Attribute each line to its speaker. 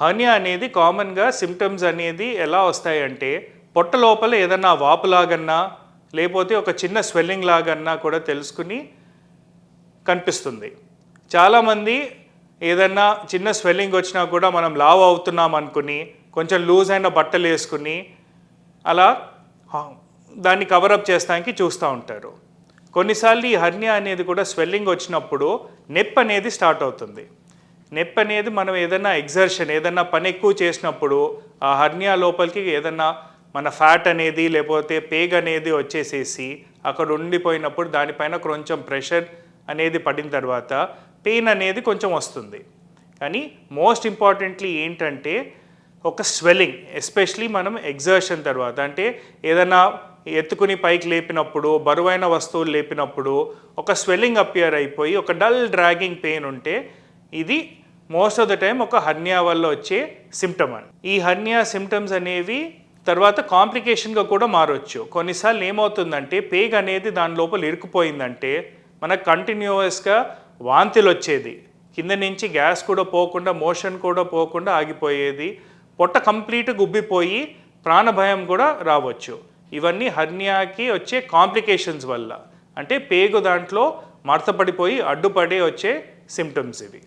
Speaker 1: Hernia అనేది కామన్గా symptoms అనేది ఎలా వస్తాయంటే పొట్ట లోపల ఏదన్నా వాపులాగన్నా లేకపోతే ఒక చిన్న స్వెల్లింగ్ లాగన్నా కూడా తెలుసుకుని కనిపిస్తుంది. చాలామంది ఏదన్నా చిన్న స్వెల్లింగ్ వచ్చినా కూడా మనం లావ్ అవుతున్నాం అనుకుని కొంచెం లూజ్ అయిన బట్టలు వేసుకుని అలా దాన్ని కవరప్ చేస్తానికి చూస్తూ ఉంటారు. కొన్నిసార్లు ఈ హర్నియా అనేది కూడా స్వెల్లింగ్ వచ్చినప్పుడు నొప్పి అనేది స్టార్ట్ అవుతుంది. నొప్పి అనేది మనం ఏదైనా ఎగ్జర్షన్ ఏదైనా పని ఎక్కువ చేసినప్పుడు ఆ హర్నియా లోపలికి ఏదైనా మన ఫ్యాట్ అనేది లేకపోతే పేగ్ అనేది వచ్చేసేసి అక్కడ ఉండిపోయినప్పుడు దానిపైన కొంచెం ప్రెషర్ అనేది పడిన తర్వాత పెయిన్ అనేది కొంచెం వస్తుంది. కానీ మోస్ట్ ఇంపార్టెంట్లీ ఏంటంటే ఒక స్వెల్లింగ్, ఎస్పెషలీ మనం ఎగ్జర్షన్ తర్వాత అంటే ఏదైనా ఎత్తుకుని పైకి లేపినప్పుడు బరువైన వస్తువులు లేపినప్పుడు ఒక స్వెల్లింగ్ అపియర్ అయిపోయి ఒక డల్ డ్రాగింగ్ పెయిన్ ఉంటే ఇది మోస్ట్ ఆఫ్ ద టైం ఒక హర్నియా వల్ల వచ్చే సిమ్టమ్ అని. ఈ హర్నియా సిమ్టమ్స్ అనేవి తర్వాత కాంప్లికేషన్గా కూడా మారవచ్చు. కొన్నిసార్లు ఏమవుతుందంటే పేగ్ అనేది దాని లోపల ఇరుక్కుపోయిందంటే మనకు కంటిన్యూస్గా వాంతులు వచ్చేది, కింద నుంచి గ్యాస్ కూడా పోకుండా మోషన్ కూడా పోకుండా ఆగిపోయేది, పొట్ట కంప్లీట్గా ఉబ్బిపోయి ప్రాణభయం కూడా రావచ్చు. ఇవన్నీ హర్నియాకి వచ్చే కాంప్లికేషన్స్ వల్ల, అంటే పేగు దాంట్లో మడతపడిపోయి అడ్డుపడే వచ్చే సిమ్టమ్స్ ఇవి.